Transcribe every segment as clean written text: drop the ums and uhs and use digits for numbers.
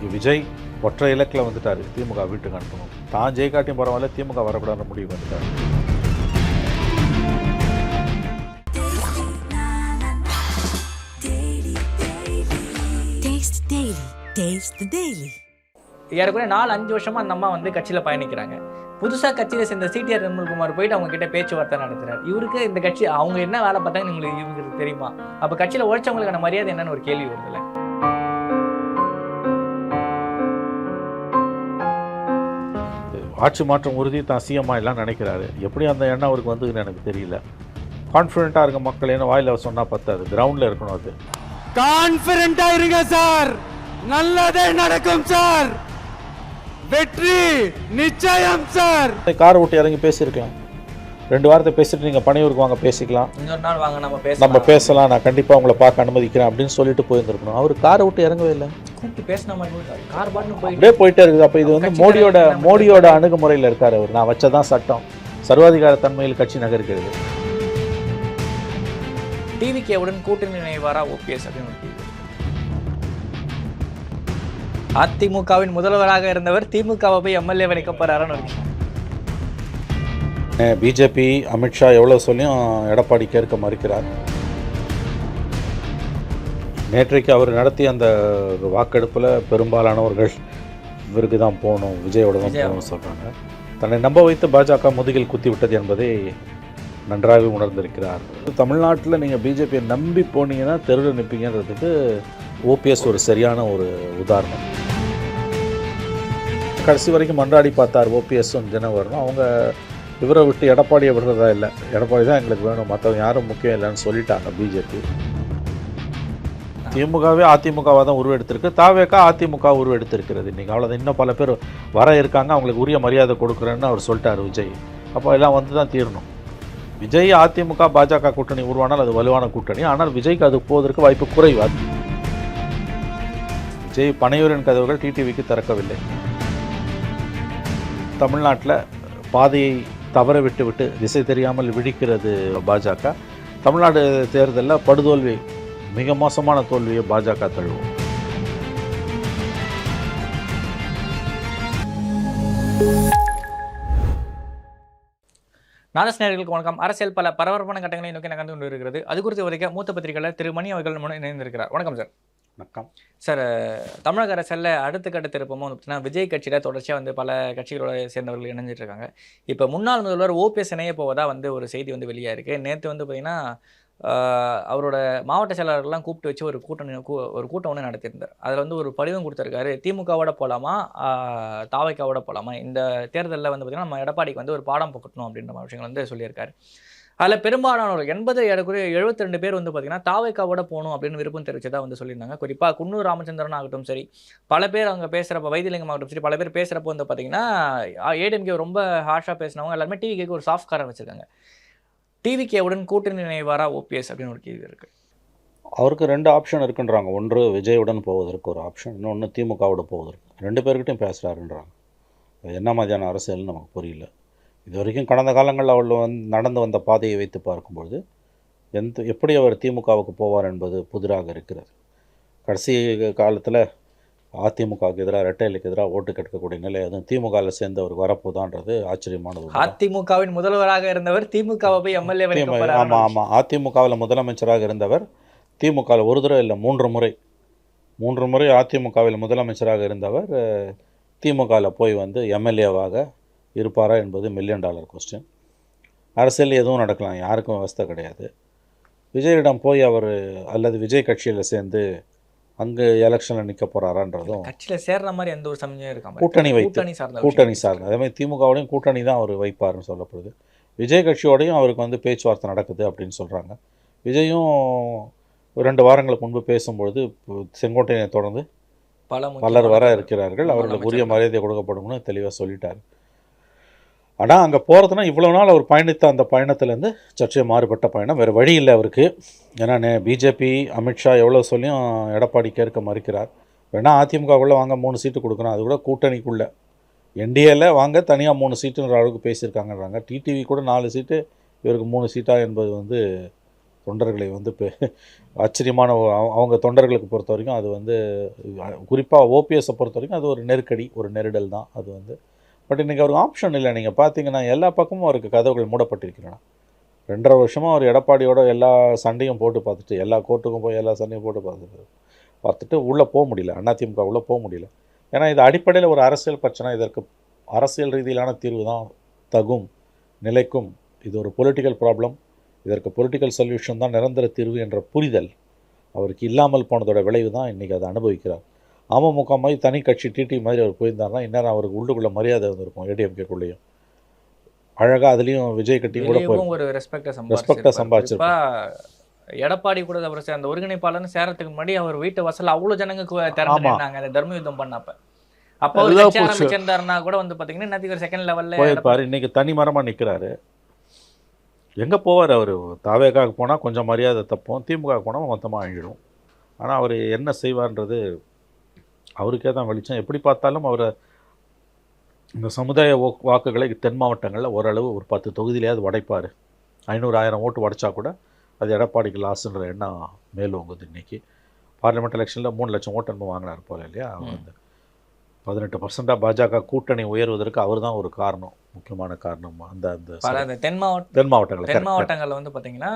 இன்றைக்கி விஜய் ஒற்றை இலக்கில் வந்துட்டார், திமுக வீட்டுக்கு அனுப்பணும். தான் ஜெயகாட்டியும் பரவாயில்ல, திமுக வரக்கூடாத முடிவு வந்துட்டார். ஏறக்குறைய 4-5 வருஷமாக அந்த அம்மா வந்து கட்சியில் பயணிக்கிறாங்க. புதுசாக கட்சியில் சேர்ந்த சிடிஆர் நிர்மல்குமார் போயிட்டு அவங்க கிட்ட பேச்சுவார்த்தை நடத்துறாரு. இவருக்கு இந்த கட்சி அவங்க என்ன வேலை பார்த்தாங்க இவங்களுக்கு தெரியுமா? அப்போ கட்சியில் உழைச்சவங்களுக்கான மரியாதை என்னன்னு ஒரு கேள்வி வருதுல்ல. ஆட்சி மாற்றம் உறுதி தான் சிஎம்மா எல்லாம் நினைக்கிறாரு. எப்படி அந்த எண்ணம் அவருக்கு வந்ததுன்னு எனக்கு தெரியல. கான்ஃபிடென்ட்டாக இருக்க மக்கள் என்ன வாயில் சொன்னால் பத்தாது, கிரவுண்டில் இருக்கணும். அது கான்ஃபிடென்ட்டாக இருங்க சார், நல்லதே நடக்கும் சார், வெற்றி நிச்சயம் சார். காரை விட்டு இறங்கி பேசியிருக்கலாம், 2 வாரத்தை பேசிட்டு நீங்கள் பணியூருக்கு வாங்க பேசிக்கலாம், இன்னொரு நாள் வாங்க நம்ம பேசலாம், நான் கண்டிப்பாக உங்களை பார்க்க அனுமதிக்கிறேன் அப்படின்னு சொல்லிட்டு போயிருந்துருக்கணும். அவர் காரை விட்டு இறங்கவே இல்லை, கூப்பிட்டு பேசின மாதிரி கார் பாட்டு அப்படியே போயிட்டே இருக்குது. அப்போ இது வந்து மோடியோட அணுகுமுறையில் இருக்கார் அவர். நான் வச்சதான் சட்டம், சர்வாதிகார தன்மையில் கட்சி நகர்கிறது. டிவிகேவுடன் கூட்டணி இணைவாரா ஓபிஎஸ் அப்படின்னு ஒரு கேள்வி. அதிமுகவின் முதல்வராக இருந்தவர் திமுகவை போய் எம்எல்ஏ வைக்க போறாருன்னு ஒரு பிஜேபி அமித்ஷா எவ்வளோ சொல்லியும் எடப்பாடி கேட்க மறுக்கிறார். நேற்றைக்கு அவர் நடத்திய அந்த வாக்கெடுப்பில் பெரும்பாலானவர்கள் இவருக்கு தான் போகணும், விஜயோட தான் போகணும்னு சொல்கிறாங்க. தன்னை நம்ப வைத்து பாஜக முதுகில் குத்தி விட்டது என்பதை நன்றாக உணர்ந்திருக்கிறார். தமிழ்நாட்டில் நீங்கள் பிஜேபியை நம்பி போனீங்கன்னா தெருவில் நிற்பீங்கன்றதுக்கு ஓபிஎஸ் ஒரு சரியான ஒரு உதாரணம். கடைசி வரைக்கும் மன்றாடி பார்த்தார் ஓபிஎஸும் தினகரனும். அவங்க இவரை விட்டு எடப்பாடியை விடுறதா இல்லை, எடப்பாடி தான் எங்களுக்கு வேணும், மற்றவங்க யாரும் முக்கியம் இல்லைன்னு சொல்லிட்டாங்க பிஜேபி. திமுகவே அதிமுகவாக தான் உருவெடுத்திருக்கு, தாவேக்கா அதிமுக உருவெடுத்திருக்கிறது. இன்றைக்கி அவ்வளோதான். இன்னும் பல பேர் வர இருக்காங்க, அவங்களுக்கு உரிய மரியாதை கொடுக்குறேன்னு அவர் சொல்லிட்டார் விஜய். அப்போ எல்லாம் வந்து தான் தீரணும். விஜய் அதிமுக பாஜக கூட்டணி உருவானால் அது வலுவான கூட்டணி. ஆனால் விஜய்க்கு அது போவதற்கு வாய்ப்பு குறைவாது. விஜய் பனையூரின் கதவுகள் டிடிவிக்கு திறக்கவில்லை. தமிழ்நாட்டில் பாதையை தவற விட்டு திசை தெரியாமல் விழிக்கிறது பாஜக. தமிழ்நாடு தேர்தலில் படுதோல்வி, மிக மோசமான தோல்வியை பாஜக தழுவும். நாதஸ்நேயர்களுக்கு வணக்கம். அரசியல் பல பரபரப்பான கட்டங்களை நோக்கி நகர்ந்து கொண்டு இருக்கிறது. அது குறித்து வரைக்கும் மூத்த பத்திரிகையாளர் திரு மணி அவர்கள் இணைந்திருக்கிறார். வணக்கம் சார். வணக்கம் சார். தமிழக அரசியலில் அடுத்த கட்ட திருப்பமும் பார்த்தீங்கன்னா விஜய் கட்சியில் தொடர்ச்சியாக வந்து பல கட்சிகளோட சேர்ந்தவர்கள் இணைஞ்சிட்டு இருக்காங்க. இப்போ முன்னாள் முதல்வர் ஓபிஎஸ் இணைய போவதா வந்து ஒரு செய்தி வந்து வெளியாக இருக்குது. நேற்று வந்து பார்த்திங்கன்னா அவரோட மாவட்ட செயலாளர்கள்லாம் கூப்பிட்டு வச்சு ஒரு கூட்டம் ஒன்று நடத்தியிருந்தார். அதில் வந்து ஒரு படிவம் கொடுத்துருக்காரு. திமுகவோட போகலாமா தாவைக்காவோட போகலாமா, இந்த தேர்தலில் வந்து பார்த்திங்கன்னா நம்ம எடப்பாடிக்கு வந்து ஒரு பாடம் புகட்டணும் அப்படின்ற விஷயங்கள் வந்து சொல்லியிருக்காரு. அதில் பெரும்பாலானவர்கள் 72 பேர் வந்து பார்த்திங்கன்னா தாவைக்காவோட போகணும் அப்படின்னு விருப்பம் தெரிவிச்சதாக வந்து சொல்லியிருந்தாங்க. குறிப்பாக குன்னூர் ராமச்சந்திரன் ஆகட்டும் சரி, பல பேர் அவங்க பேசுகிறப்ப, வைத்தியலிங்கம் ஆகட்டும் சரி, பல பேர் பேசுகிறப்போ வந்து பார்த்திங்கன்னா ஏடிஎம்கே ரொம்ப ஹார்ஷாக பேசினவங்க எல்லாருமே டிவிகேக்கு ஒரு சாஃப்ட் காரம் வச்சுருக்காங்க. டிவிகேவுடன் கூட்டணி இணைவாரா ஓபிஎஸ் அப்படின்னு ஒரு கேள்வி இருக்குது. அவருக்கு 2 ஆப்ஷன் இருக்குன்றாங்க. ஒன்று விஜயுடன் போவதற்கு ஒரு ஆப்ஷன், இன்னொன்று திமுகவோட போவதற்கு. 2 பேர்கிட்டையும் பேசுகிறாருன்றாங்க. என்ன மாதிரியான அரசியல்னு நமக்கு புரியல. இது வரைக்கும் கடந்த காலங்களில் அவள் நடந்து வந்த பாதையை வைத்து பார்க்கும்பொழுது எப்படி அவர் திமுகவுக்கு போவார் என்பது புதிராக இருக்கிறது. கடைசி காலத்தில் அதிமுகவுக்கு எதிராக ரெட்டைலுக்கு எதிராக ஓட்டு கேட்கக்கூடிய நிலை அதுவும் திமுகவில் சேர்ந்தவருக்கு வரப்போதான்றது ஆச்சரியமானது. அதிமுகவின் முதல்வராக இருந்தவர் திமுகவை போய் எம்எல்ஏ. ஆமாம், அதிமுகவில் முதலமைச்சராக இருந்தவர் திமுகவில் ஒரு தடவை இல்லை 3 முறை அதிமுகவில் முதலமைச்சராக இருந்தவர் திமுகவில் போய் வந்து எம்எல்ஏவாக இருப்பாரா என்பது $1 மில்லியன் கொஸ்டின். அரசியல் எதுவும் நடக்கலாம், யாருக்கும் விவஸ்தை கிடையாது. விஜயிடம் போய் அவர் அல்லது விஜய் கட்சியில் சேர்ந்து அங்கே எலெக்ஷனில் நிற்க போகிறாரான்றதும் கட்சியில் சேர்ற மாதிரி எந்த ஒரு சமயம் இருக்காங்க. கூட்டணி சார்ந்த அதே மாதிரி திமுகவோடையும் கூட்டணி தான் அவர் வைப்பார்னு சொல்லப்படுது. விஜய் கட்சியோடையும் அவருக்கு வந்து பேச்சுவார்த்தை நடக்குது அப்படின்னு சொல்கிறாங்க. விஜயும் 2 வாரங்களுக்கு முன்பு பேசும்பொழுது செங்கோட்டையை தொடர்ந்து பலர் வர இருக்கிறார்கள், அவர்களுக்கு உரிய மரியாதை கொடுக்கப்படும்னு தெளிவாக சொல்லிட்டார். ஆனால் அங்கே போகிறதுனா இவ்வளோ நாள் அவர் பயணித்த அந்த பயணத்துலேருந்து சற்றே மாறுபட்ட பயணம், வேறு வழி இல்லை அவருக்கு. ஏன்னா பிஜேபி அமித்ஷா எவ்வளோ சொல்லியும் எடப்பாடி கேட்க மறுக்கிறார். வேணால் அதிமுகவுக்குள்ளே வாங்க 3 சீட்டு கொடுக்குறோம், அது கூட கூட்டணிக்குள்ளே. என்டிஏவில் வாங்க தனியாக 3 சீட்டுன்ற அளவுக்கு பேசியிருக்காங்கன்றாங்க. டிடிவி கூட 4 சீட்டு, இவருக்கு 3 சீட்டா என்பது வந்து தொண்டர்களை வந்து ஆச்சரியமான அவங்க தொண்டர்களுக்கு பொறுத்த வரைக்கும் அது வந்து குறிப்பாக ஓபிஎஸை பொறுத்த வரைக்கும் அது ஒரு நெருக்கடி, ஒரு நெருடல் தான் அது வந்து. பட் இன்றைக்கி அவருக்கு ஆப்ஷன் இல்லை. நீங்கள் பார்த்தீங்கன்னா எல்லா பக்கமும் அவருக்கு கதவுகள் மூடப்பட்டிருக்கிறன. 2.5 வருஷமாக அவர் எடப்பாடியோட எல்லா சண்டையும் போட்டு பார்த்துட்டு, எல்லா கோர்ட்டுக்கும் போய் எல்லா சண்டையும் போட்டு பார்த்துட்டு உள்ளே போக முடியல. அதிமுக உள்ளே போக முடியல. ஏன்னா இது அடிப்படையில் ஒரு அரசியல் பிரச்சனை. இதற்கு அரசியல் ரீதியிலான தீர்வு தான் தகும், நிலைக்கும். இது ஒரு பொலிட்டிக்கல் ப்ராப்ளம். இதற்கு பொலிட்டிக்கல் சொல்யூஷன் தான் நிரந்தர தீர்வு என்ற புரிதல் அவருக்கு இல்லாமல் போனதோட விளைவு தான் இன்றைக்கி அதை அனுபவிக்கிறார். அமமுக மாதிரி தனி கட்சி டிடி மாதிரி அவர் போயிருந்தாருன்னா இந்நேரம் அவருக்கு உள்ளுக்குள்ளே மரியாதை வந்திருக்கும். ஏடிஎம்கேக்குள்ளேயும் அழகாக அதுலேயும் விஜய் கட்டி கூட போய் ஒரு ரெஸ்பெக்டை சம்பாதிச்சிருப்பார். எடப்பாடி கூட அவர் அந்த ஒருங்கிணைப்பாளர்னு சேரத்துக்கு முன்னாடி அவர் வீட்டு வாசல் அவ்வளோ ஜனங்க திறந்துட்டாங்க அந்த தர்ம யுத்தம் பண்ணப்ப. அப்போ ஆரம்பிச்சிருந்தாருன்னா கூட வந்து பார்த்தீங்கன்னா இன்னைக்கு ஒரு செகண்ட் லெவலில் போயிருப்பார். இன்றைக்கி தனி மரமாக நிற்கிறாரு. எங்கே போவார் அவர்? தாவேக்காக போனால் கொஞ்சம் மரியாதை தப்போம், திமுக போனால் மொத்தமாக அழிடும். ஆனால் அவர் என்ன செய்வார்ன்றது அவருக்கே தான் வெளிச்சம். எப்படி பார்த்தாலும் அவரை இந்த சமுதாய வாக்குகளை தென் மாவட்டங்களில் ஓரளவு ஒரு 10 தொகுதியிலேயாவது உடைப்பார். 500,000 ஓட்டு உடைச்சா கூட அது எடப்பாடிக்கு லாஸுன்ற எண்ணம் மேலோங்குது. இன்றைக்கி பார்லிமெண்ட் எலெக்ஷனில் 3 லட்சம் ஓட்டு நம்ம வாங்கினார் போல இல்லையா? அவர் வந்து 18% பாஜக கூட்டணி உயர்வதற்கு அவர் தான் ஒரு காரணம், முக்கியமான காரணம். அந்த தென் மாவட்டங்களில் வந்து பார்த்தீங்கன்னா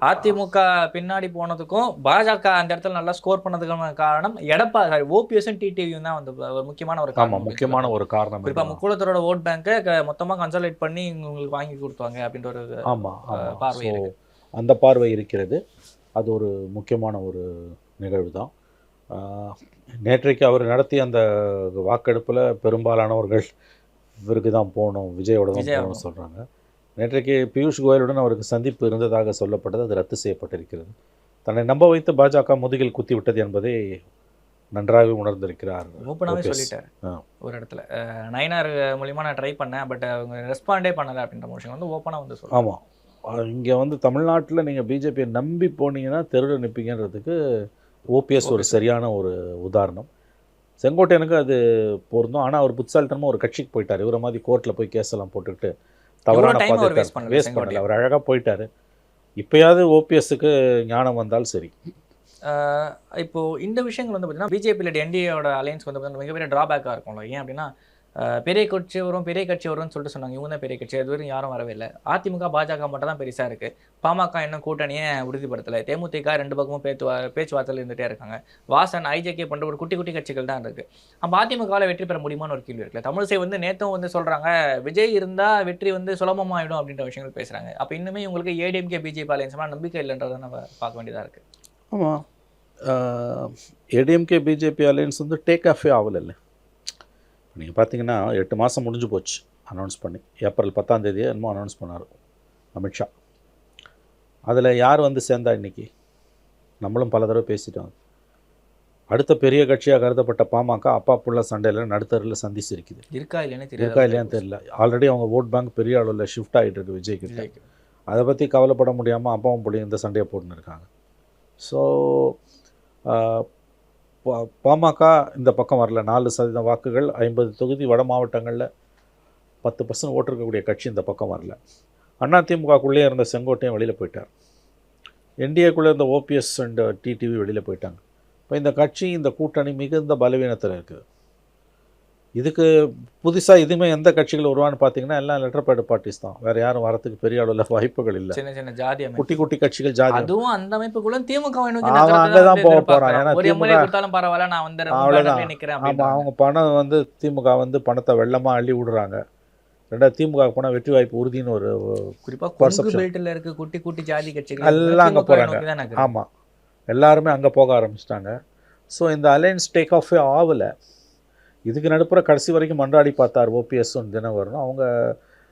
அதிமுக பின்னாடி போனதுக்கும் பாஜக அந்த இடத்துல நல்லா ஸ்கோர் பண்ணதுக்கான காரணம் எடப்பாடி ஓபிஎஸும் டிடிவியும் தான் வந்து முக்கியமான ஒரு காரணம். முக்கியமான ஒரு காரணம். இப்போ முக்குளத்தோட ஓட் பேங்கை மொத்தமாக கன்சாலிடேட் பண்ணி உங்களுக்கு வாங்கி கொடுத்தாங்க அப்படின்ற ஒரு பார்வை இருக்கு. அந்த பார்வை இருக்கிறது. அது ஒரு முக்கியமான ஒரு நிகழ்வு தான். நேற்றைக்கு அவர் நடத்திய அந்த வாக்கெடுப்பில் பெரும்பாலானவர்கள் இவருக்கு தான் போகணும், விஜயோட தான் போகணும்னு சொல்கிறாங்க. நேற்றைக்கு பியூஷ் கோயலுடன் அவருக்கு சந்திப்பு இருந்ததாக சொல்லப்பட்டது. அது ரத்து செய்யப்பட்டிருக்கிறது. தன்னை நம்ப வைத்து பாஜக முதுகில் குத்தி விட்டது என்பதை நன்றாக உணர்ந்திருக்கிறார். ஓப்பனாகவே சொல்லிட்டார் ஒரு இடத்துல. நயனார் மூலிமா நான் ட்ரை பண்ணேன், பட் அவங்க ரெஸ்பாண்டே பண்ணலை அப்படின்ற விஷயம் வந்து ஓப்பனாக வந்து சொல்லுவாங்க. ஆமாம், இங்கே வந்து தமிழ்நாட்டில் நீங்கள் பிஜேபியை நம்பி போனீங்கன்னா தெருவில் நிற்பீங்கன்றதுக்கு ஓபிஎஸ் ஒரு சரியான ஒரு உதாரணம். செங்கோட்டையனுக்கு அது பொருந்தும். ஆனால் அவர் புத்தாலித்தனமாக ஒரு கட்சிக்கு போயிட்டார். இவரை மாதிரி கோர்ட்டில் போய் கேஸெல்லாம் போட்டுக்கிட்டு தவறான பாதை வேஸ்ட் பண்ணல. அவர் அழகாக போயிட்டார். இப்போயாவது ஓபிஎஸ்க்கு ஞானம் வந்தால் சரி. இப்போது இந்த விஷயங்கள் வந்து பார்த்தீங்கன்னா பிஜேபி என்டிஏவோட அலையன்ஸ் வந்து பார்த்தீங்கன்னா மிகப்பெரிய ட்ராபேக்காக இருக்கும்ல. ஏன் அப்படின்னா பெரிய கட்சி வரும்னு சொல்லிட்டு சொன்னாங்க. இவங்க தான் பெரிய கட்சி, அது வரைக்கும் யாரும் வரவே இல்லை. அதிமுக பாஜக மட்டும் தான் பெருசாக இருக்குது. பாமக இன்னும் கூட்டணியை உறுதிப்படுத்தலை. தேமுதிக 2 பக்கமும் பேச்சுவார்த்தையில் இருந்துகிட்டே இருக்காங்க. வாசன் ஐஜேகே பண்ணுற ஒரு குட்டி கட்சிகள் தான் இருக்குது. நம்ம அதிமுகவில் வெற்றி பெற முடியுமான்னு ஒரு கேள்வி இருக்குல்ல. தமிழிசை வந்து நேற்றும் வந்து சொல்கிறாங்க விஜய் இருந்தால் வெற்றி வந்து சுலபமாகிடும் அப்படின்ற விஷயங்கள் பேசுகிறாங்க. அப்போ இன்னுமே உங்களுக்கு ஏடிஎம்கே பிஜேபி அலையன்ஸ்லாம் நம்பிக்கை இல்லைன்றதை நம்ம பார்க்க வேண்டியதாக இருக்குது. ஆமாம், ஏடிஎம்கே பிஜேபி அலையன்ஸ் வந்து டேக் ஆஃபே ஆகலை. நீங்கள் பார்த்தீங்கன்னா 8 மாதம் முடிஞ்சு போச்சு அனௌன்ஸ் பண்ணி. ஏப்ரல் 10ஆம் தேதியே என்னமோ அனௌன்ஸ் பண்ணார் அமித்ஷா. அதில் யார் வந்து சேர்ந்தா? இன்றைக்கி நம்மளும் பல தடவை பேசிட்டோம். அடுத்த பெரிய கட்சியாக கருதப்பட்ட பாமக அப்பா புள்ள சண்டையில் நடுத்தரில் சந்திச்சிருக்குது. இருக்கா இல்லையான்னு தெரியல. ஆல்ரெடி அவங்க ஓட் பேங்க் பெரிய அளவில் ஷிஃப்ட் ஆகிட்டு இருக்கு விஜய்கிட்ட. அதை பற்றி கவலைப்பட முடியாமல் அப்பாவும் பிள்ளையும் இந்த சண்டையை போட்டுன்னு இருக்காங்க. ஸோ பாமக இந்த பக்கம் வரல. 4% வாக்குகள், 50 தொகுதி, வட மாவட்டங்களில் 10% ஓட்டு இருக்கக்கூடிய கட்சி இந்த பக்கம் வரல. அதிமுகக்குள்ளே இருந்த செங்கோட்டையும் வெளியில் போயிட்டார். என்டிஏக்குள்ளே இருந்த ஓபிஎஸ் அண்ட் டிடிவி வெளியில் போயிட்டாங்க. இப்போ இந்த கட்சி, இந்த கூட்டணி மிகுந்த பலவீனத்தில் இருக்குது. இதுக்கு புதுசாக இதுவுமே எந்த கட்சிகள் உருவான்னு பார்த்தீங்கன்னா எல்லாம் லெட்டர் பேட் பார்ட்டிஸ் தான். வேறு யாரும் வரத்துக்கு பெரிய அளவில் வாய்ப்புகள் இல்லை. சின்ன ஜாதி குட்டி கட்சிகள், ஜாதி, அதுவும் அந்த அமைப்புக்குள்ள திமுக அங்கே தான் போக போகிறான். ஏன்னா அவங்க பணம் வந்து திமுக வந்து பணத்தை வெள்ளமாக அள்ளி விடுறாங்க. 2 திமுக போனால் வெற்றி வாய்ப்பு உறுதின்னு ஒரு குறிப்பாக இருக்க குட்டி ஜாதி கட்சிகள் எல்லாம் அங்கே போகிறாங்க. ஆமாம், எல்லாருமே அங்கே போக ஆரம்பிச்சிட்டாங்க. ஸோ இந்த அலையன்ஸ் டேக் ஆஃபே ஆகலை. இதுக்கு நடுப்புற கடைசி வரைக்கும் மன்றாடி பார்த்தார் ஓபிஎஸும் தினகரனும். அவங்க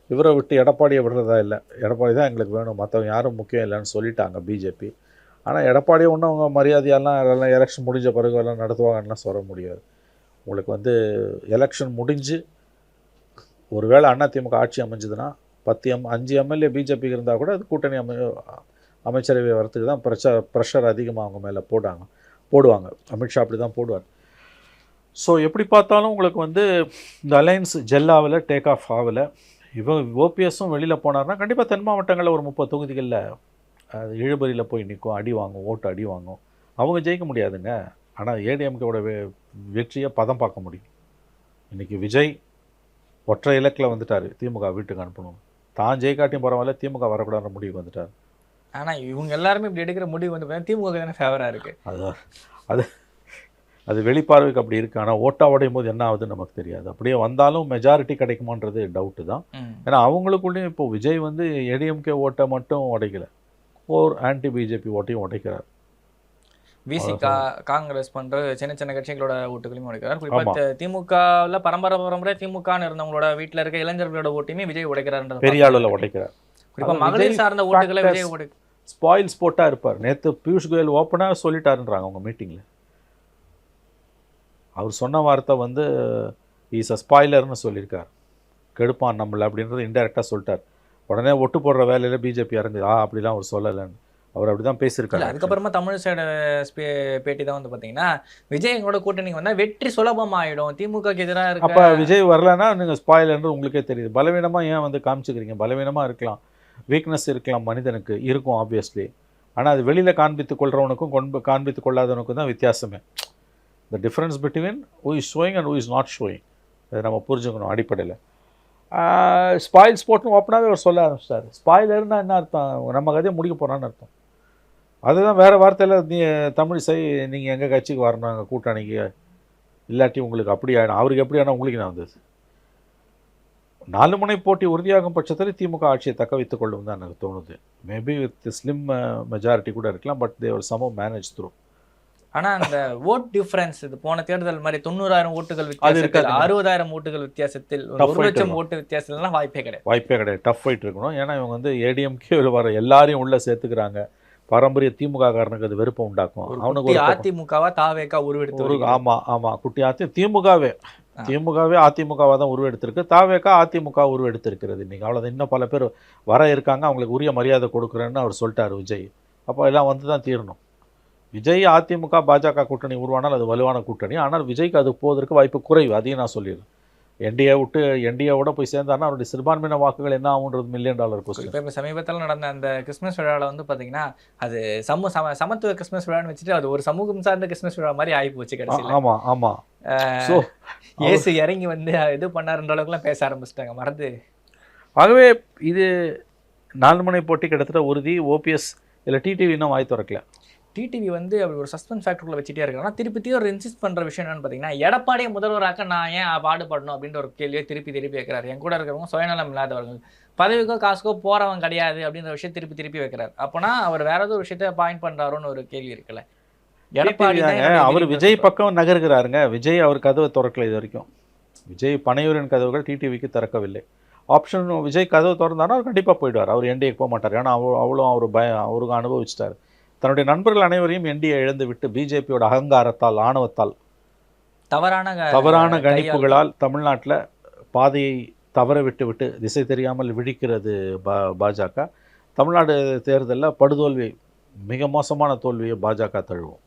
இவரை விட்டு எடப்பாடியை விடுறதா இல்லை. எடப்பாடி தான் எங்களுக்கு வேணும், மற்றவங்க யாரும் முக்கியம் இல்லைன்னு சொல்லிட்டாங்க பிஜேபி. ஆனால் எடப்பாடியை ஒன்றும் அவங்க மரியாதையெல்லாம் எலெக்ஷன் முடிஞ்ச பிறகு எல்லாம் நடத்துவாங்கலாம் சொல்ல முடியாது. உங்களுக்கு வந்து எலெக்ஷன் முடிஞ்சு ஒருவேளை அதிமுக ஆட்சி அமைஞ்சதுன்னா 5 எம்எல்ஏ பிஜேபிக்கு இருந்தால் கூட அது கூட்டணி அமைச்சரவை வரத்துக்கு தான் ப்ரெஷர் அதிகமாக அவங்க மேலே போடுவாங்க. அமித்ஷா அப்படி தான் போடுவார். ஸோ எப்படி பார்த்தாலும் உங்களுக்கு வந்து இந்த அலையன்ஸ் ஜெல்லாவில் டேக் ஆஃப் ஆகலை. ஓபிஎஸும் வெளியில் போனார்னா கண்டிப்பாக தென் மாவட்டங்களில் ஒரு 30 தொகுதிகளில் அது இழுபறியில் போய் நிற்கும், அடி வாங்கும், ஓட்டு அடி வாங்கும். அவங்க ஜெயிக்க முடியாதுங்க. ஆனால் ஏடிஎம்கேவோட வெற்றியை பதம் பார்க்க முடியும். இன்றைக்கி விஜய் ஒற்றை இலக்கில் வந்துட்டார், திமுக வீட்டுக்கு அனுப்பணும். தான் ஜெயிக்காட்டியும் பரவாயில்ல, திமுக வரக்கூடாதுன்ற முடிவுக்கு வந்துட்டார். ஆனால் இவங்க எல்லாருமே இப்படி எடுக்கிற முடிவு வந்து பார்த்தீங்கன்னா திமுக தானே ஃபேவராக இருக்குது. அது அது வெளிப்பார்வைக்கு அப்படி இருக்குது. ஆனால் ஓட்டா உடையும் போது என்ன ஆகுதுன்னு நமக்கு தெரியாது. அப்படியே வந்தாலும் மெஜாரிட்டி கிடைக்குமான்றது டவுட்டு தான். ஏன்னா அவங்களுக்குள்ளேயும் இப்போ விஜய் வந்து ஏடிஎம்கே ஓட்டை மட்டும் உடைக்கல, ஆன்டி பிஜேபி ஓட்டையும் உடைக்கிறார். விசிகா, காங்கிரஸ் போன்ற சின்ன சின்ன கட்சிகளோட ஓட்டுகளையும் உடைக்கிறார். குறிப்பாக திமுகவில் பரம்பரை திமுகன்னு இருந்தவங்களோட வீட்டில் இருக்க இளைஞர்களோட ஓட்டையுமே விஜய் உடைக்கிறார். பெரிய அளவில் உடைக்கிறார். குறிப்பாக மகளிர் சார்ந்த ஓட்டுகளை விஜய் உடை ஸ்பாயில் ஸ்போர்ட்டாக இருப்பார். நேற்று பியூஷ் கோயல் ஓப்பனாக சொல்லிட்டாருன்றாங்க அவங்க மீட்டிங்கில். அவர் சொன்ன வார்த்தை வந்து இஸ் அ ஸ்பாயிலர்னு சொல்லியிருக்கார், கெடுப்பான் நம்மளை அப்படின்றது இன்டெரக்டாக சொல்லிட்டார். உடனே ஒட்டு போடுற வேலையில் பிஜேபி இறங்குது. அப்படிலாம் அவர் சொல்லலைன்னு அவர் அப்படி தான் பேசியிருக்காரு. அதுக்கப்புறமா தமிழ் சைடு பேட்டி தான் வந்து பார்த்தீங்கன்னா விஜய் எங்களோட கூட்டணி வந்தால் வெற்றி சுலபமாயிடும், திமுகக்கு எதிராக இருக்கு. அப்போ விஜய் வரலன்னா நீங்கள் ஸ்பாயிலர்னு உங்களுக்கே தெரியுது. பலவீனமாக ஏன் வந்து காமிச்சுக்கிறீங்க? பலவீனமாக இருக்கலாம், வீக்னஸ் இருக்கலாம், மனிதனுக்கு இருக்கும் ஆப்வியஸ்லி. ஆனால் அது வெளியில் காண்பித்து கொள்கிறவனுக்கும் காண்பித்து கொள்ளாதவனுக்கும் தான் வித்தியாசமே. The difference between who is showing and who is not showing, அதை நம்ம புரிஞ்சுக்கணும் அடிப்படையில். ஸ்பாயில் ஸ்போர்ட்னு ஓப்பனாகவே அவர் சொல்ல ஆரம்பிச்சிட்டார். ஸ்பாயிலர்னா என்ன அர்த்தம்? நம்ம கதையை முடிக்க போகிறான்னு அர்த்தம். அதுதான் வேறு வார்த்தையில் தமிழிசை நீங்கள் எங்கள் கட்சிக்கு வரணும் கூட்டணிக்கு, இல்லாட்டி உங்களுக்கு அப்படி ஆகிடும். அவருக்கு எப்படி ஆனால் உங்களுக்கு நான் வந்தது 4 முனை போட்டி உறுதியாகும் பட்சத்தில் திமுக ஆட்சியை தக்க வைத்துக் கொள்ளும் தான் எனக்கு தோணுது. மேபி வித் ஸ்லிம் மெஜாரிட்டி கூட இருக்கலாம், but they were somehow manage through. ஆனால் அந்த ஓட் டிஃபரன்ஸ் இது போன தேர்தல் மாதிரி 90,000 ஓட்டுகள் வித்தியாசத்தில் 60,000 ஓட்டுகள் வித்தியாசத்தில் 1 லட்சம் ஓட்டு வித்தியாசத்துலாம் வாய்ப்பே கிடையாது. டஃப் ஃபைட் இருக்கணும். ஏன்னா இவங்க வந்து ஏடிஎம்கே வர எல்லாரையும் உள்ளே சேர்த்துக்கிறாங்க. பாரம்பரிய திமுக காரனுக்கு அது வெறுப்பை உண்டாக்கும். அவனுக்கு அதிமுகவா தாவேக்கா உருவெடுத்து. ஆமாம் குட்டி திமுகவே அதிமுகவாக தான் உருவெடுத்திருக்கு. தாவேக்கா அதிமுக உருவெடுத்திருக்கிறது இன்றைக்கி. அவ்வளோதான். இன்னும் பல பேர் வர இருக்காங்க, அவங்களுக்கு உரிய மரியாதை கொடுக்குறேன்னு அவர் சொல்லிட்டார் விஜய். அப்போ எல்லாம் வந்து தான் தீரணும். விஜய் அதிமுக பாஜக கூட்டணி உருவானால் அது வலுவான கூட்டணி. ஆனால் விஜய்க்கு அது போவதற்கு வாய்ப்பு குறைவு. அதையும் நான் சொல்லிடுறேன். என்டிஏவோட போய் சேர்ந்தாருன்னா அவருடைய சிறுபான்மையின வாக்குகள் என்ன ஆகுன்றது $1 மில்லியன் கொஸ்டின். இப்போ சமீபத்தில் நடந்த அந்த கிறிஸ்மஸ் விழாவில் வந்து பார்த்தீங்கன்னா அது சமத்துவ கிறிஸ்மஸ் விழான்னு வச்சுட்டு அது ஒரு சமூகம் சார்ந்த கிறிஸ்மஸ் விழா மாதிரி ஆகி போச்சு கடைசியில். ஆமாம். ஸோ ஏசு இறங்கி வந்து இது பண்ணாருன்ற அளவுக்குலாம் பேச ஆரம்பிச்சிட்டாங்க மறந்து. ஆகவே இது 4 முனை போட்டி கிட்டத்தட்ட உறுதி. ஓபிஎஸ் இல்லை டிடிவி இன்னும் வாய் திறக்கல. டிடிவி வந்து அப்படி ஒரு சஸ்பென்ஸ் ஃபேக்டருக்குள்ள வச்சுட்டே இருக்காங்கன்னா திருப்பி ஒரு இன்சிஸ்ட் பண்ணுற விஷயம் என்னன்னு பார்த்தீங்கன்னா எடப்பாடியை முதல்வராக்க நான் ஏன் பாடுபடணும் அப்படின்ற ஒரு கேள்வியை திருப்பி வைக்கிறார். என் கூட இருக்கிறவங்க சுயநலம் இல்லாதவர்கள், பதவிக்கோ காசுக்கோ போகிறவங்க கிடையாது அப்படின்ற விஷயம் திருப்பி வைக்கிறார். அப்போனா அவர் வேற ஏதோ ஒரு விஷயத்த பாயிண்ட் பண்ணுறாருன்னு ஒரு கேள்வி இருக்குல்ல. எடப்பாடி அவர் விஜய் பக்கம் நகர்கிறாருங்க. விஜய் அவர் கதவை திறக்கல இது வரைக்கும். விஜய் பனையூரின் கதவுகள் டிடிவிக்கு திறக்கவில்லை. ஆப்ஷன் விஜய் கதவு திறந்தாருன்னா அவர் கண்டிப்பாக போயிடுவார். அவர் என்டிஏக்கு போக மாட்டார். ஏன்னா அவ்வளோ அவருக்கு அனுபவிச்சிட்டார். தன்னுடைய நண்பர்கள் அனைவரையும் என்டிஏ இழந்து விட்டு பிஜேபியோட அகங்காரத்தால் ஆணவத்தால் தவறான கணிப்புகளால் தமிழ்நாட்டில் பாதையை தவற விட்டு திசை தெரியாமல் விழிக்கிறது பாஜக. தமிழ்நாடு தேர்தலில் படுதோல்வி, மிக மோசமான தோல்வியை பாஜக தழுவும்.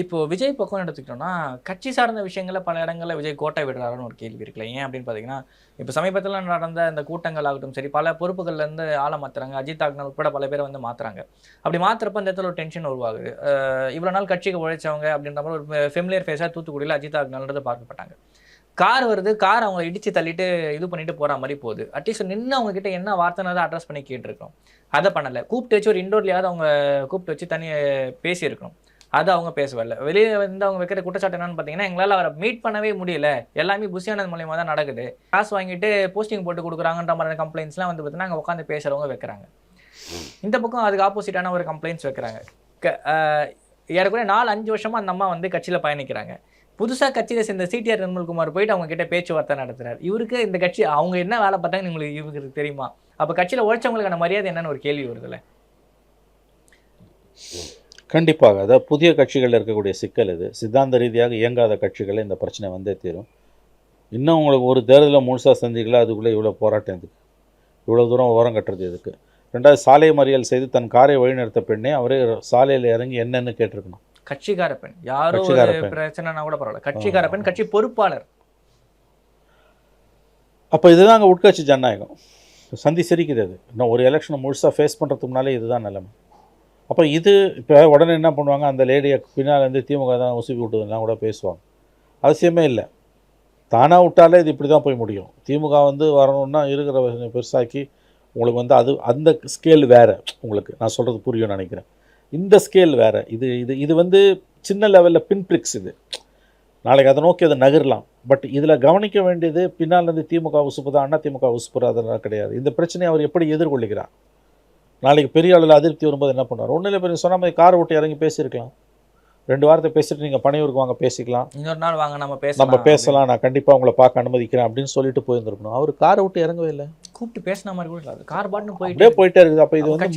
இப்போ விஜய் பக்கம் எடுத்துக்கிட்டோம்னா கட்சி சார்ந்த விஷயங்களில் பல இடங்களில் விஜய் கோட்டை விடுறாருன்னு ஒரு கேள்வி இருக்குல்ல. ஏன் அப்படின்னு பார்த்தீங்கன்னா இப்போ சமீபத்தில் நடந்த இந்த கூட்டங்கள் ஆகட்டும் சரி, பல பொறுப்புகள்லேருந்து ஆளை மாற்றுறாங்க. அஜித் ஆக்னல் உட்பட பல பேரை வந்து மாற்றுறாங்க. அப்படி மாற்றுறப்ப இந்த இடத்துல ஒரு டென்ஷன் உருவாகுது. இவ்வளோ நாள் கட்சிக்கு உழைச்சவங்க அப்படின்ற மாதிரி ஒரு ஃபெமிலியர் ஃபேஸாக தூத்துக்குடியில் அஜித் ஆக்னல்ன்றது பார்க்கப்பட்டாங்க. கார் வருது, கார் அவங்களை இடித்து தள்ளிட்டு இது பண்ணிட்டு போகிற மாதிரி போகுது. அட்லீஸ்ட் நின்று அவங்க கிட்ட என்ன வார்த்தைனா தான் அட்ரஸ் பண்ணி கேட்டிருக்கோம். அதை பண்ணலை. கூப்பிட்டு வச்சு ஒரு இண்டோர்லையாவது அவங்க கூப்பிட்டு வச்சு தனியாக பேசியிருக்கணும். அது அவங்க பேசவில்லை. வெளியே வந்து அவங்க வைக்கிற குற்றச்சாட்டு என்னன்னு பார்த்தீங்கன்னா எங்களால் அவரை மீட் பண்ணவே முடியல, எல்லாமே புஷியானது மூலியமாக தான் நடக்குது, காசு வாங்கிட்டு போஸ்டிங் போட்டு கொடுக்குறாங்கன்ற மாதிரியான கம்ப்ளைண்ட்ஸ்லாம் வந்து பார்த்தீங்கன்னா அங்கே உட்காந்து பேசுகிறவங்க வைக்கிறாங்க. இந்த பக்கம் அதுக்கு ஆப்போசிட்டான ஒரு கம்ப்ளைண்ட்ஸ் வைக்கிறாங்க. ஏறக்குறைய 4-5 வருஷமாக அந்த அம்மா வந்து கட்சியில் பயணிக்கிறாங்க. புதுசாக கட்சியில் சேர்ந்த சிடிஆர் நிர்மல்குமார் போயிட்டு அவங்க கிட்ட பேச்சுவார்த்தை நடத்துறாரு. இவருக்கு இந்த கட்சி அவங்க என்ன வேலை பார்த்தாங்கன்னு உங்களுக்கு இவருக்கு தெரியுமா? அப்போ கட்சியில் உழைச்சவங்களுக்கான மரியாதை என்னன்னு ஒரு கேள்வி வருதுல்ல. கண்டிப்பாக அதாவது புதிய கட்சிகளில் இருக்கக்கூடிய சிக்கல் இது. சித்தாந்த ரீதியாக இயங்காத கட்சிகளில் இந்த பிரச்சனை வந்தே தீரும். இன்னும் உங்களுக்கு ஒரு தேர்தலில் முழுசாக சந்திக்கலாம், அதுக்குள்ளே இவ்வளோ போராட்டம் எதுக்கு, இவ்வளோ தூரம் ஓரம் கட்டுறது எதுக்கு? 2வது சாலை மறியல் செய்து தன் காரை வழிநடத்த பெண்ணே அவரே சாலையில் இறங்கி என்னன்னு கேட்டிருக்கணும். கட்சிக்கார பெண் யாரோ பிரச்சனைனா கூட பரவாயில்ல, கட்சிக்கார பெண், கட்சி பொறுப்பாளர். அப்போ இதுதான் அங்கே உட்கட்சி ஜனநாயகம். சந்தி சிரிக்குது அது. இன்னும் ஒரு எலெக்ஷனை முழுசாக ஃபேஸ் பண்ணுறதுக்கு முன்னாலே இதுதான் நிலைமை. அப்போ இது இப்போ உடனே என்ன பண்ணுவாங்க, அந்த லேடியை பின்னால் இருந்து திமுக தான் உசுப்பி விட்டதுலாம் கூட பேசுவாங்க. அவசியமே இல்லை. தானாக விட்டாலே இது இப்படி தான் போய் முடியும். திமுக வந்து வரணுன்னா இருக்கிற பெருசாக்கி உங்களுக்கு வந்து அது அந்த ஸ்கேல் வேறு. உங்களுக்கு நான் சொல்கிறது புரியும்னு நினைக்கிறேன். இந்த ஸ்கேல் வேறு. இது இது இது வந்து சின்ன லெவலில் பின்பிரிக்ஸ். இது நாளைக்கு அதை நோக்கி அதை நகரலாம். பட் இதில் கவனிக்க வேண்டியது பின்னால் இருந்து திமுக உசுப்புதா அண்ணா திமுக உசுப்புறா அதெல்லாம் கிடையாது. இந்த பிரச்சனையை அவர் எப்படி எதிர்கொள்ளுகிறார்? நாளைக்கு பெரிய அளவில் அதிருப்தி வரும்போது என்ன பண்ணுவார்? ஒன்றும் இல்லை, பெரிய சொன்ன மாதிரி காரை விட்டு இறங்கி பேசியிருக்கலாம். 2 வாரத்தை பேசிட்டு நீங்கள் பனையூருக்கு வாங்க பேசிக்கலாம், இன்னொரு நாள் வாங்க நம்ம பேசலாம், நான் கண்டிப்பாக உங்களை பார்க்க அனுமதிக்கிறேன் அப்படின்னு சொல்லிட்டு போயிருந்துருக்கணும். அவர் காரை விட்டு இறங்கவே இல்லை. கூப்பிட்டு பேசின மாதிரி கூட இல்லை. கார் பாட்டுன்னு அப்படியே போயிட்டே இருக்குது. அப்போ இது வந்து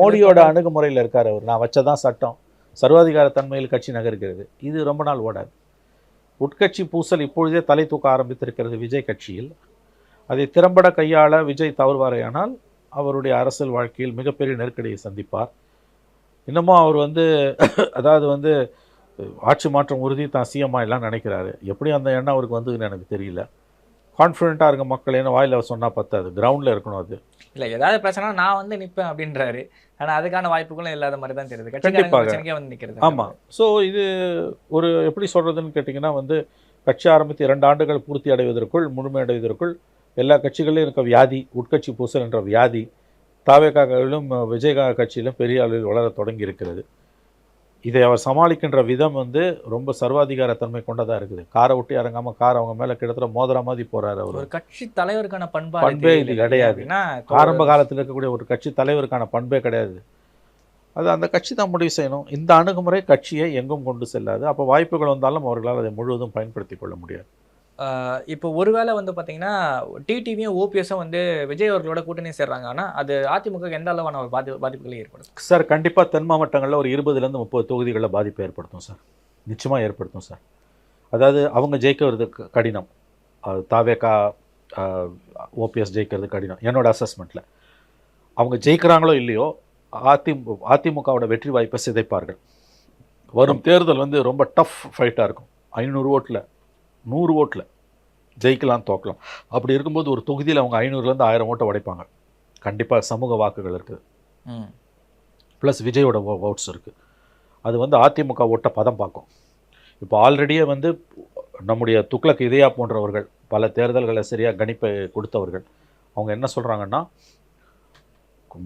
மோடியோட அணுகுமுறையில் இருக்கார் அவர். நான் வச்சதான் சட்டம், சர்வாதிகார தன்மையில் கட்சி நகர்கிறது. இது ரொம்ப நாள் ஓடாது. உட்கட்சி பூசல் இப்பொழுதே தலை தூக்க ஆரம்பித்திருக்கிறது விஜய் கட்சியில். அதை திறம்பட கையாள விஜய் தவறுவாரையானால் அவருடைய அரசியல் வாழ்க்கையில் மிகப்பெரிய நெருக்கடியை சந்திப்பார். இன்னமும் அவர் வந்து அதாவது வந்து ஆட்சி மாற்றம் உறுதி, தான் சிஎம் எல்லாம் நினைக்கிறாரு. எப்படி அந்த எண்ணம் அவருக்கு வந்ததுன்னு எனக்கு தெரியல. கான்ஃபிடென்ட்டாக இருக்க மக்கள் என்ன வாயில் சொன்னால் பத்தாது, கிரவுண்டில் இருக்கணும். அது இல்லை, ஏதாவது பிரச்சனை நான் வந்து நிற்பேன் அப்படின்றாரு. ஆனால் அதுக்கான வாய்ப்புகளும் இல்லாத மாதிரி தான் தெரியுது. கண்டிப்பாக வந்து நிற்கிறது. ஆமாம். ஸோ இது ஒரு எப்படி சொல்கிறதுன்னு கேட்டிங்கன்னா வந்து கட்சி ஆரம்பித்து 2 ஆண்டுகள் பூர்த்தி அடைவதற்குள், முழுமையடைவதற்குள் எல்லா கட்சிகளிலும் இருக்க வியாதி, உட்கட்சி பூசல் என்ற வியாதி தாவேக்காவிலும் விஜயகாந்த் கட்சியிலும் பெரிய அளவில் வளர தொடங்கி இருக்கிறது. இதை அவர் சமாளிக்கின்ற விதம் வந்து ரொம்ப சர்வாதிகார தன்மை கொண்டதாக இருக்குது. காரை விட்டு இறங்காமல் கார் அவங்க மேலே கிட்டத்தட்ட மோதிர மாதிரி போகிறாரு. அவர் ஒரு கட்சி தலைவருக்கான பண்பே இது கிடையாது. ஆரம்ப காலத்தில் இருக்கக்கூடிய ஒரு கட்சி தலைவருக்கான பண்பே கிடையாது. அது அந்த கட்சி தான் முடிவு செய்யணும். இந்த அணுகுமுறை கட்சியை எங்கும் கொண்டு செல்லாது. அப்போ வாய்ப்புகள் வந்தாலும் அவர்களால் அதை முழுவதும் பயன்படுத்தி கொள்ள முடியாது. இப்போ ஒருவேளை வந்து பார்த்தீங்கன்னா டிடிவியும் ஓபிஎஸும் வந்து விஜய் அவர்களோட கூட்டணி சேர்றாங்க. ஆனால் அது அதிமுக எந்த அளவான ஒரு பாதிப்புகளை ஏற்படும் சார்? கண்டிப்பாக தென் மாவட்டங்களில் ஒரு 20லேருந்து 30 தொகுதிகளில் பாதிப்பு ஏற்படுத்தும் சார். நிச்சயமாக ஏற்படுத்தும் சார். அதாவது அவங்க ஜெயிக்கிறது கடினம். தாவேக்கா ஓபிஎஸ் ஜெயிக்கிறது கடினம் என்னோட அசஸ்மெண்ட்டில். அவங்க ஜெயிக்கிறாங்களோ இல்லையோ அதிமுகவோட வெற்றி வாய்ப்பை சிதைப்பார்கள். வரும் தேர்தல் வந்து ரொம்ப டஃப் ஃபைட்டாக இருக்கும். 500 ஓட்டில் 100 ஓட்டில் ஜெயிக்கலாம், தோக்கலாம். அப்படி இருக்கும்போது ஒரு தொகுதியில் அவங்க 500லேருந்து 1000 ஓட்டை உடைப்பாங்க. கண்டிப்பாக சமூக வாக்குகள் இருக்குது, ப்ளஸ் விஜயோட ஓட்ஸ் இருக்குது. அது வந்து அதிமுக ஓட்டை பதம் பார்க்கும். இப்போ ஆல்ரெடியே வந்து நம்முடைய துக்ளக் இதயா போன்றவர்கள் பல தேர்தல்களை சரியாக கணிப்பை கொடுத்தவர்கள் அவங்க என்ன சொல்கிறாங்கன்னா,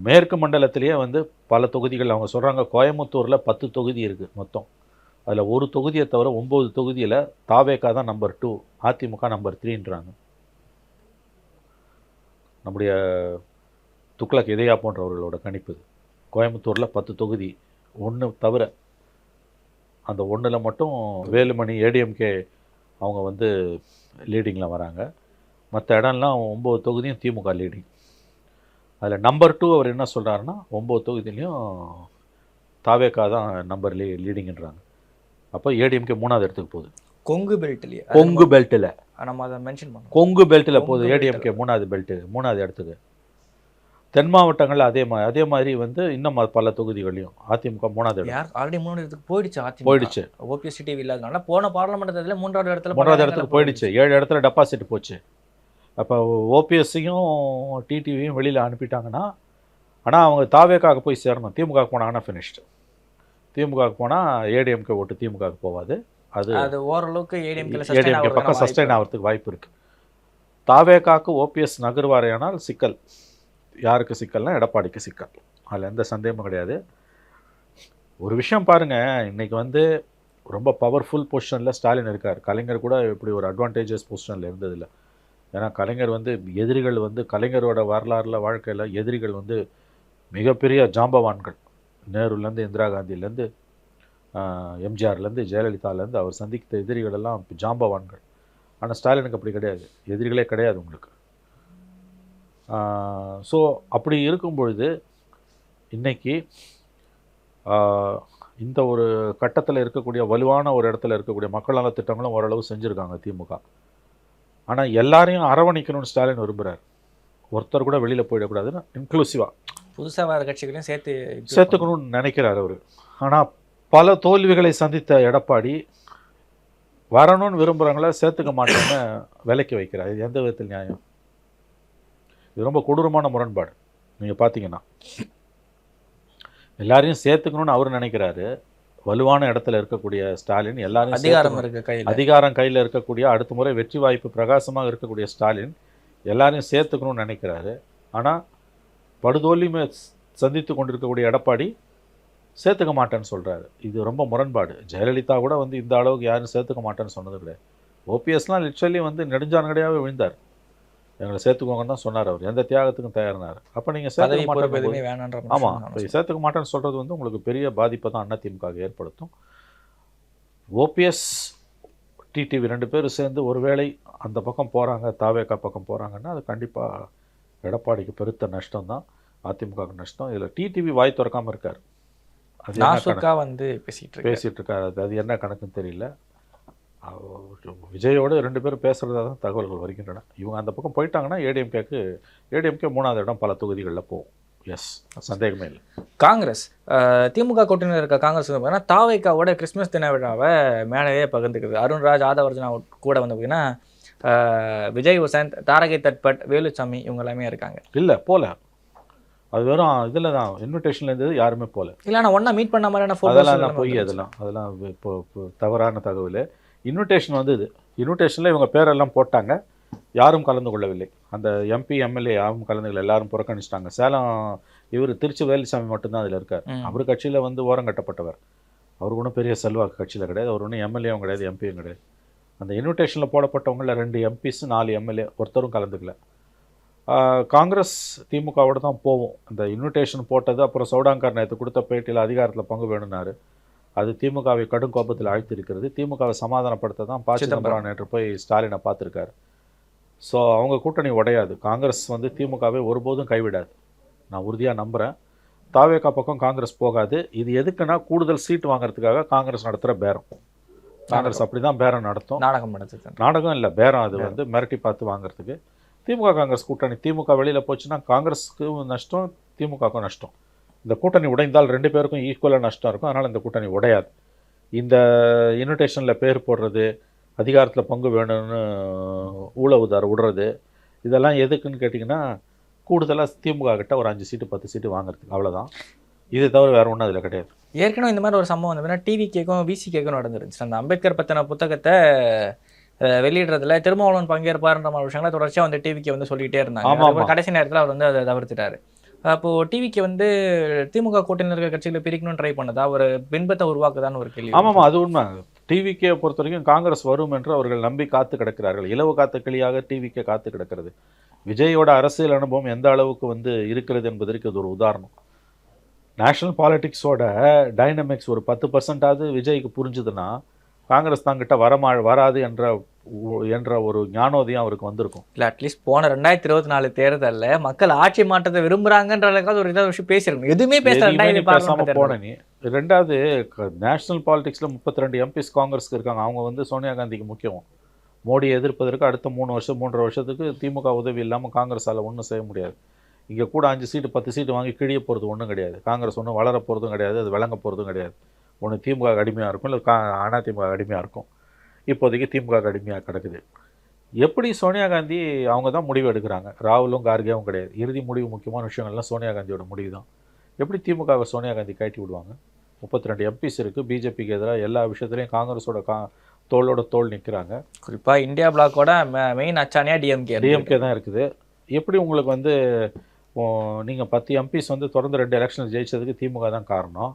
மேற்கு மண்டலத்திலேயே வந்து பல தொகுதிகள் அவங்க சொல்கிறாங்க. கோயம்புத்தூரில் 10 தொகுதி இருக்குது மொத்தம். அதில் ஒரு தொகுதியை தவிர 9 தொகுதியில் தாவேக்கா தான் நம்பர் 2, அதிமுக நம்பர் 3ன்றாங்க. நம்முடைய துக்ளக் இதயா போன்றவர்களோட கணிப்பு. கோயம்புத்தூரில் 10 தொகுதி, 1 தவிர அந்த 1ல் மட்டும் வேலுமணி ஏடிஎம்கே அவங்க வந்து லீடிங்கில் வராங்க. மற்ற இடம்லாம் 9 தொகுதியும் திமுக லீடிங். அதில் நம்பர் 2 அவர் என்ன சொல்கிறாருன்னா 9 தொகுதியிலையும் தாவேக்கா தான் நம்பர் லீடிங்ன்றாங்க. அப்போ ஏடிஎம்கே 3வது இடத்துக்கு போகுது. கொங்கு பெல்ட்லையே, கொங்கு பெல்ட்டில் நம்ம அதை மென்ஷன் பண்ணோம். கொங்கு பெல்ட்டில் போகுது ஏடிஎம்கே 3வது இடத்துக்கு. தென் மாவட்டங்களில் அதே மாதிரி வந்து இன்னும் பல தொகுதிகளையும் அதிமுக 3வது இடம். ஆல்ரெடி 3வது இடத்துக்கு போயிடுச்சு. ஓபிஎஸ் டிவி இல்லாதனால போன பார்லிமெண்ட் தேர்தலில் 3வது இடத்துக்கு போயிடுச்சு. 7 இடத்துல டெபாசிட் போச்சு. அப்போ ஓபிஎஸ்ஸையும் டிடிவியும் வெளியில் அனுப்பிட்டாங்கன்னா, ஆனால் அவங்க தாவேக்காக போய் சேரணும். திமுக போனாங்கன்னா ஃபினிஷ்டு. திமுக போனால் ஏடிஎம்கே ஓட்டு திமுக போகாது. அது ஓரளவுக்கு ஏடிஎம்கே பக்கம் சஸ்டைன் ஆகிறதுக்கு வாய்ப்பு இருக்குது. தாவேக்காக்கு ஓபிஎஸ் நகர்வாரையானால் சிக்கல். யாருக்கு சிக்கல்னா எடப்பாடிக்கு சிக்கல். அதில் எந்த சந்தேகமும் கிடையாது. ஒரு விஷயம் பாருங்கள், இன்றைக்கி வந்து ரொம்ப பவர்ஃபுல் பொசிஷனில் ஸ்டாலின் இருக்கார். கலைஞர் கூட இப்படி ஒரு அட்வான்டேஜஸ் பொசிஷனில் இருந்ததில்லை. ஏன்னா கலைஞர் வந்து எதிரிகள் வந்து கலைஞரோட வரலாறுல வாழ்க்கையில் எதிரிகள் வந்து மிகப்பெரிய ஜாம்பவான்கள். நேருலேருந்து இந்திரா காந்திலேருந்து எம்ஜிஆர்லேருந்து ஜெயலலிதாலேருந்து அவர் சந்தித்த எதிரிகள் எல்லாம் ஜாம்பவான்கள். ஆனால் ஸ்டாலினுக்கு அப்படி கிடையாது, எதிரிகளே கிடையாது உங்களுக்கு. ஸோ அப்படி இருக்கும் பொழுது இன்றைக்கி இந்த ஒரு கட்டத்தில் இருக்கக்கூடிய வலுவான ஒரு இடத்துல இருக்கக்கூடிய மக்கள் நல திட்டங்களும் ஓரளவு செஞ்சுருக்காங்க திமுக. ஆனால் எல்லாரையும் அரவணைக்கணும்னு ஸ்டாலின் விரும்புகிறார். ஒருத்தர் கூட வெளியில் போயிடக்கூடாதுன்னு இன்க்ளூசிவாக புதுசாக வர கட்சிகளையும் சேர்த்துக்கணும்னு நினைக்கிறார் அவர். ஆனால் பல தோல்விகளை சந்தித்த எடப்பாடி வரணும்னு விரும்புகிறாங்களா சேர்த்துக்க மாட்டேன்னு விலைக்கு வைக்கிறார். இது எந்த விதத்தில் நியாயம்? இது ரொம்ப கொடூரமான முரண்பாடு. நீங்கள் பார்த்தீங்கன்னா எல்லாரையும் சேர்த்துக்கணும்னு அவர் நினைக்கிறாரு. வலுவான இடத்துல இருக்கக்கூடிய ஸ்டாலின் எல்லாரையும் அதிகாரம் இருக்கு கையில், அதிகாரம் கையில் இருக்கக்கூடிய, அடுத்த முறை வெற்றி வாய்ப்பு பிரகாசமாக இருக்கக்கூடிய ஸ்டாலின் எல்லாரையும் சேர்த்துக்கணும்னு நினைக்கிறாரு. ஆனால் படுதோல்வி சந்தித்து கொண்டிருக்கக்கூடிய எடப்பாடி சேர்த்துக்க மாட்டேன்னு சொல்கிறாரு. இது ரொம்ப முரண்பாடு. ஜெயலலிதா கூட வந்து இந்த அளவுக்கு யாரும் சேர்த்துக்க மாட்டேன்னு சொன்னது கிடையாது. ஓபிஎஸ்லாம் லிட்ரலி வந்து நெடுஞ்சான்கடையாகவே விழுந்தார். எங்களை சேர்த்துக்கோங்கன்னு தான் சொன்னார் அவர். எந்த தியாகத்துக்கும் தயாரினார். அப்போ நீங்கள் சேர்த்துக்க மாட்டேன், ஆமாம், சேர்த்துக்க மாட்டேன்னு சொல்கிறது வந்து உங்களுக்கு பெரிய பாதிப்பை தான் அதிமுக ஏற்படுத்தும். ஓபிஎஸ் டிடிவி 2 பேரும் சேர்ந்து ஒருவேளை அந்த பக்கம் போகிறாங்க, தாவேகா பக்கம் போகிறாங்கன்னா அது கண்டிப்பாக எடப்பாடிக்கு பெருத்த நஷ்டம் தான், அதிமுகவுக்கு நஷ்டம். இதில் டிடிவி வாய் திறக்காமல் இருக்கார். அது வந்து பேசிகிட்டு இருக்காரு. அது என்ன கணக்குன்னு தெரியல. விஜயோடு 2 பேரும் பேசுகிறதா தான் தகவல்கள் வருகின்றன. இவங்க அந்த பக்கம் போயிட்டாங்கன்னா ஏடிஎம்கே 3வது இடம் பல தொகுதிகளில் போகும். எஸ், சந்தேகமே இல்லை. காங்கிரஸ் திமுக கூட்டணியில் இருக்க காங்கிரஸ் வந்து பார்த்தீங்கன்னா தாவேக்காவோட கிறிஸ்மஸ் தின விழாவை மேலேயே பகிர்ந்துக்குது. அருண்ராஜ், ஆதவர்ஜனா கூட வந்து பார்த்தீங்கன்னா விஜய் வசந்த், தாரகை தட்பட், வேலுச்சாமி இவங்க எல்லாமே இருக்காங்க. இல்லை போல, அது வெறும் இதில் தான் இன்விடேஷனில் இருந்தது, யாருமே போல. இல்லை நான் ஒன்றா மீட் பண்ண மாதிரியான அதெல்லாம் போய் அதெல்லாம் இப்போ தவறான தகவல். இன்விடேஷன் வந்தது. இன்விடேஷனில் இவங்க பேரெல்லாம் போட்டாங்க, யாரும் கலந்து கொள்ளவில்லை. அந்த எம்பி எம்எல்ஏ யாரும் கலந்துக்கல, எல்லாரும் புறக்கணிச்சிட்டாங்க. சேலம் இவர் திருச்சி வேலுசாமி மட்டும்தான் அதில் இருக்கார். அவர் கட்சியில் வந்து ஓரம் கட்டப்பட்டவர். அவருக்கு ஒன்றும் பெரிய செல்வாக்கு கட்சியில் கிடையாது. அவர் ஒன்றும் எம்எல்ஏவும் கிடையாது, எம்பியும் கிடையாது. அந்த இன்விடேஷனில் போடப்பட்டவங்களில் 2 எம்பிஸ் 4 எம்எல்ஏ, ஒருத்தரும் கலந்துக்கல. காங்கிரஸ் திமுகவோடு தான் போவோம். அந்த இன்விடேஷன் போட்டது அப்புறம் சவுடாங்கர் நேற்று கொடுத்த பேட்டியில் அதிகாரத்தில் பங்கு வேணும்னாரு. அது திமுகவை கடும் கோபத்தில் ஆழ்த்திருக்கிறது. திமுகவை சமாதானப்படுத்த தான் ப. சிதம்பரம் நேற்று போய் ஸ்டாலினை பார்த்துருக்காரு. ஸோ அவங்க கூட்டணி உடையாது. காங்கிரஸ் வந்து திமுகவை ஒருபோதும் கைவிடாது, நான் உறுதியாக நம்புகிறேன். தாவேகா பக்கம் காங்கிரஸ் போகாது. இது எதுக்குன்னா கூடுதல் சீட்டு வாங்குறதுக்காக காங்கிரஸ் நடத்துகிற பேரம். காங்கிரஸ் அப்படி தான் பேரம் நடத்தும். நாடகம் இல்லை, பேரம். அது வந்து மிரட்டி பார்த்து வாங்குறதுக்கு. திமுக காங்கிரஸ் கூட்டணி, திமுக வெளியில் போச்சுன்னா காங்கிரஸுக்கு நஷ்டம், திமுகவுக்கும் நஷ்டம். இந்த கூட்டணி உடைந்தால் 2 பேருக்கும் ஈக்குவலாக நஷ்டம் இருக்கும். அதனால் இந்த கூட்டணி உடையாது. இந்த இன்விடேஷனில் பேர் போடுறது, அதிகாரத்தில் பங்கு வேணும்னு ஊழவுதார் விடுறது, இதெல்லாம் எதுக்குன்னு கேட்டிங்கன்னா கூடுதலாக திமுக கிட்ட ஒரு 5 சீட்டு 10 சீட்டு வாங்குறதுக்கு, அவ்வளோதான். இது தவிர வேறு ஒன்றும் அதில் கிடையாது. ஏற்கனவே இந்த மாதிரி ஒரு சம்பவம் வந்து டிவிகேக்கும் விசிகேக்கும் நடந்துருந்துச்சு. அந்த அம்பேத்கர் பற்றின புத்தகத்தை வெளியிடுறதுல திருமாவளவன் பங்கேற்பாருன்ற மாதிரி விஷயங்களை தொடர்ச்சியாக வந்து டிவிக்கு வந்து சொல்லிகிட்டே இருந்தாங்க. கடைசி நேரத்தில் அவர் வந்து அதை தவிர்த்துட்டாரு. அப்போது டிவிக்கு வந்து திமுக கூட்டணியில் இருக்கிற கட்சிகளை பிரிக்கணும்னு ட்ரை பண்ணதா, ஒரு பின்பத்தை உருவாக்குதான்னு ஒரு கேள்வி. ஆமாம், அது உண்மை. டிவிக்கே பொறுத்த வரைக்கும் காங்கிரஸ் வரும் என்று அவர்கள் நம்பி காத்து கிடக்கிறார்கள். இலவு காத்த கிளியாக டிவிக்கே காத்து கிடக்கிறது. விஜயோட அரசியல் அனுபவம் எந்த அளவுக்கு வந்து இருக்கிறது என்பதற்கு இது ஒரு உதாரணம். நேஷனல் பாலிட்டிக்ஸோட டைனமிக்ஸ் ஒரு 10% விஜய்க்கு புரிஞ்சுதுன்னா காங்கிரஸ் தாங்கிட்ட வராது என்ற ஒரு ஞானோதயம் அவருக்கு வந்திருக்கும். இல்லை, அட்லீஸ்ட் போன 2024 தேர்தலில் மக்கள் ஆட்சி மாற்றத்தை விரும்புகிறாங்கன்ற ஒரு இதாக விஷயம் பேசியிருக்கணும். எதுவுமே பேசாமல் போன நீ. 2வது, நேஷனல் பாலிடிக்ஸில் 32 எம்பிஸ் காங்கிரஸ்க்கு இருக்காங்க. அவங்க வந்து சோனியா காந்திக்கு முக்கியம். மோடியை எதிர்ப்பதற்கு அடுத்த 3 வருஷத்துக்கு திமுக உதவி இல்லாமல் காங்கிரஸால் ஒன்றும் செய்ய முடியாது. இங்கே கூட 5 சீட்டு 10 சீட்டு வாங்கி கிழிய போகிறது ஒன்றும் கிடையாது. காங்கிரஸ் ஒன்றும் வளர போகிறதும் கிடையாது, அது விளங்க போகிறதும் கிடையாது. ஒன்று திமுக அடிமையாக இருக்கும், இல்லை அதிமுக அடிமையாக இருக்கும். இப்போதைக்கு திமுக அடிமையாக கிடக்குது. எப்படி சோனியா காந்தி அவங்க தான் முடிவு எடுக்கிறாங்க, ராகுலும் கார்கேவும் கிடையாது. இறுதி முடிவு முக்கியமான விஷயங்கள்லாம் சோனியா காந்தியோட முடிவு தான். எப்படி திமுகவை சோனியா காந்தி கட்டி விடுவாங்க? 32 எம்பிஸ் இருக்குது. பிஜேபிக்கு எதிராக எல்லா விஷயத்துலையும் காங்கிரஸோட தோளோட தோல் நிற்கிறாங்க. குறிப்பாக இந்தியா பிளாக்கோட மெயின் அச்சானியாக டிஎம்கே தான் இருக்குது. எப்படி உங்களுக்கு வந்து நீங்கள் 10 எம்பிஸ் வந்து தொடர்ந்து 2 எலெக்ஷன் ஜெயிச்சதுக்கு திமுக தான் காரணம்.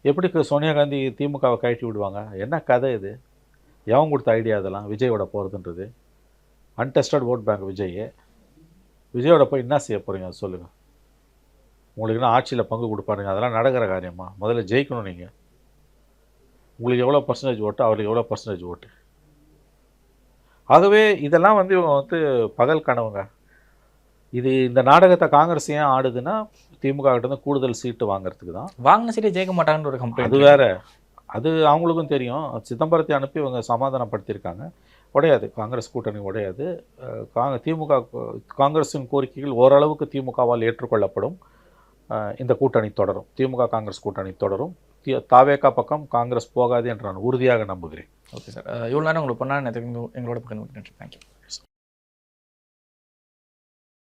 எப்படி சோனியா காந்தி திமுகவை கழட்டி விடுவாங்க? என்ன கதை இது? எவன் கொடுத்த ஐடியா இதெல்லாம்? விஜயோட போகிறதுன்றது அன்டெஸ்டட் ஓட் பேங்க். விஜயோட போய் என்ன செய்ய போகிறீங்க அது சொல்லுங்கள். உங்களுக்குன்னா ஆட்சியில் பங்கு கொடுப்பாருங்க, அதெல்லாம் நடக்கிற காரியமா? முதல்ல ஜெயிக்கணும். நீங்கள் உங்களுக்கு எவ்வளோ பர்சன்டேஜ் ஓட்டு, அவருக்கு எவ்வளோ பர்சன்டேஜ் ஓட்டு. ஆகவே இதெல்லாம் வந்து இவங்க வந்து பகல் கனவுங்க. இந்த நாடகத்தை காங்கிரஸ் ஏன் ஆடுதுன்னா திமுக கிட்ட இருந்து கூடுதல் சீட்டு வாங்குறதுக்கு தான். வாங்கின சீட்டை ஜெயிக்க மாட்டாங்கன்னு ஒரு கம்ப்ளைண்ட். அது வேற, அது அவங்களுக்கும் தெரியும். சிதம்பரத்தை அனுப்பி இவங்க சமாதானப்படுத்தியிருக்காங்க. உடையாது, காங்கிரஸ் கூட்டணி உடையாது. திமுக காங்கிரஸின் கோரிக்கைகள் ஓரளவுக்கு திமுகவால் ஏற்றுக்கொள்ளப்படும். இந்த கூட்டணி தொடரும், திமுக காங்கிரஸ் கூட்டணி தொடரும். தாவேகா பக்கம் காங்கிரஸ் போகாது என்று நான் உறுதியாக நம்புகிறேன். ஓகே சார், இவ்வளோ நேரம் உங்களுக்கு பண்ணால் எங்களோட பக்கம். தேங்க்யூ.